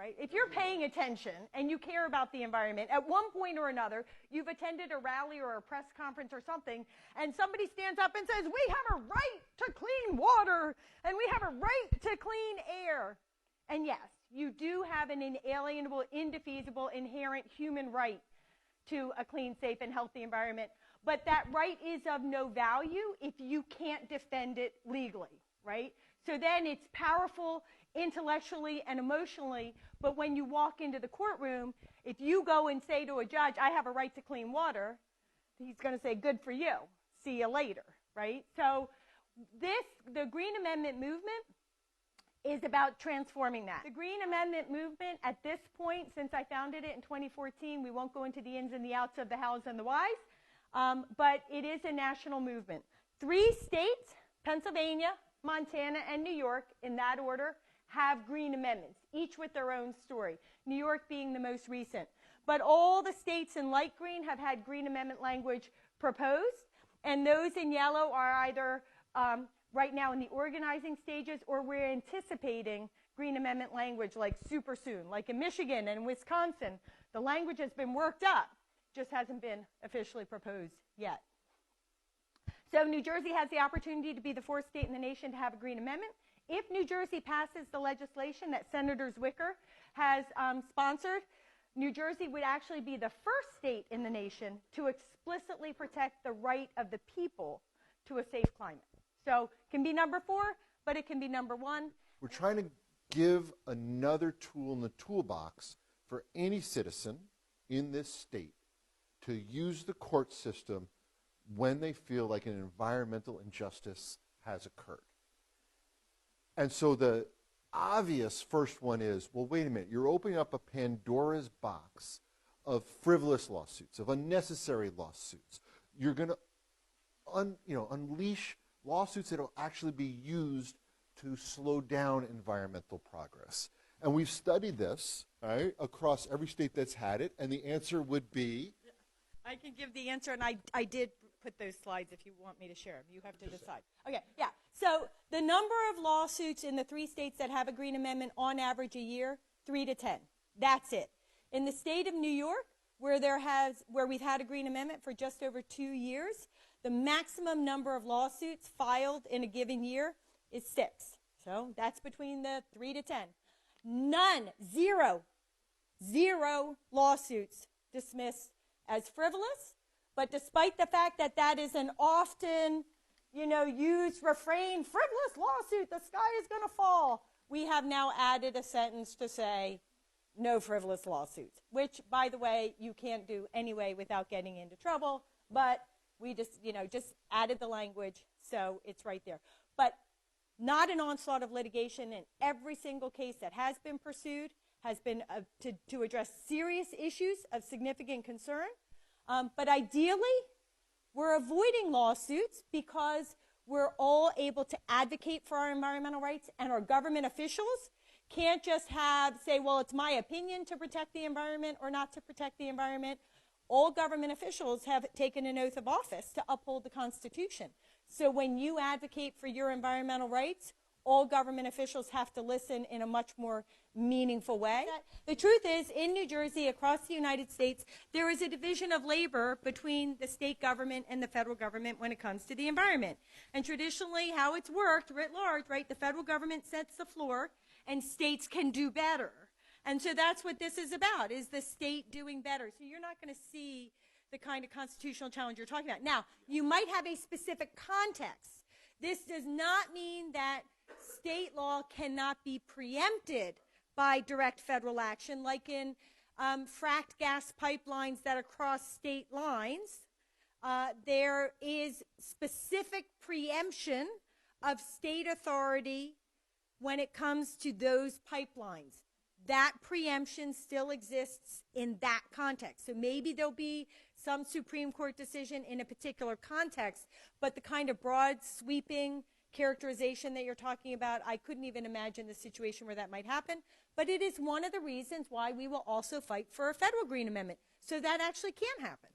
right? If you're paying attention and you care about the environment, at one point or another, you've attended a rally or a press conference or something, and somebody stands up and says, we have a right to clean water, and we have a right to clean air. And yes, you do have an inalienable, indefeasible, inherent human right to a clean, safe, and healthy environment. But that right is of no value if you can't defend it legally, right? So then it's powerful intellectually and emotionally, but when you walk into the courtroom, if you go and say to a judge, I have a right to clean water, he's going to say, good for you. See you later, right? So the Green Amendment movement is about transforming that. The Green Amendment movement at this point, since I founded it in 2014, we won't go into the ins and the outs of the hows and the whys, but it is a national movement. 3 states, Pennsylvania, Montana, and New York, in that order, have green amendments, each with their own story, New York being the most recent. But all the states in light green have had green amendment language proposed, and those in yellow are either right now in the organizing stages, or we're anticipating green amendment language like super soon, like in Michigan and Wisconsin. The language has been worked up, just hasn't been officially proposed yet. So New Jersey has the opportunity to be the 4th state in the nation to have a green amendment. If New Jersey passes the legislation that Senator Zwicker has sponsored, New Jersey would actually be the 1st state in the nation to explicitly protect the right of the people to a safe climate. So it can be number 4, but it can be number 1. We're trying to give another tool in the toolbox for any citizen in this state to use the court system when they feel like an environmental injustice has occurred. And so the obvious first one is, well, wait a minute, you're opening up a Pandora's box of frivolous lawsuits, of unnecessary lawsuits. You're going to unleash lawsuits that will actually be used to slow down environmental progress. And we've studied this, right, across every state that's had it, and the answer would be? I can give the answer, and I did put those slides if you want me to share them. You have to decide. Okay, yeah. So the number of lawsuits in the 3 states that have a green amendment on average a year, 3 to 10. That's it. In the state of New York, where we've had a green amendment for just over 2 years, the maximum number of lawsuits filed in a given year is 6. So that's between the 3 to 10. None, zero lawsuits dismissed as frivolous. But despite the fact that that is an often, used refrain, frivolous lawsuit, the sky is going to fall, we have now added a sentence to say no frivolous lawsuits, which, by the way, you can't do anyway without getting into trouble. But we just added the language, so it's right there. But not an onslaught of litigation in every single case that has been pursued has been to address serious issues of significant concern. But ideally, we're avoiding lawsuits because we're all able to advocate for our environmental rights, and our government officials can't just say, well, it's my opinion to protect the environment or not to protect the environment. All government officials have taken an oath of office to uphold the Constitution. So when you advocate for your environmental rights, all government officials have to listen in a much more meaningful way. The truth is, in New Jersey, across the United States, there is a division of labor between the state government and the federal government when it comes to the environment. And traditionally, how it's worked, writ large, right, the federal government sets the floor, and states can do better. And so that's what this is about, is the state doing better. So you're not going to see the kind of constitutional challenge you're talking about. Now, you might have a specific context. This does not mean that state law cannot be preempted by direct federal action, like in fracked gas pipelines that cross state lines. There is specific preemption of state authority when it comes to those pipelines. That preemption still exists in that context. So maybe there'll be some Supreme Court decision in a particular context, but the kind of broad, sweeping characterization that you're talking about, I couldn't even imagine the situation where that might happen. But it is one of the reasons why we will also fight for a federal Green Amendment, so that actually can happen.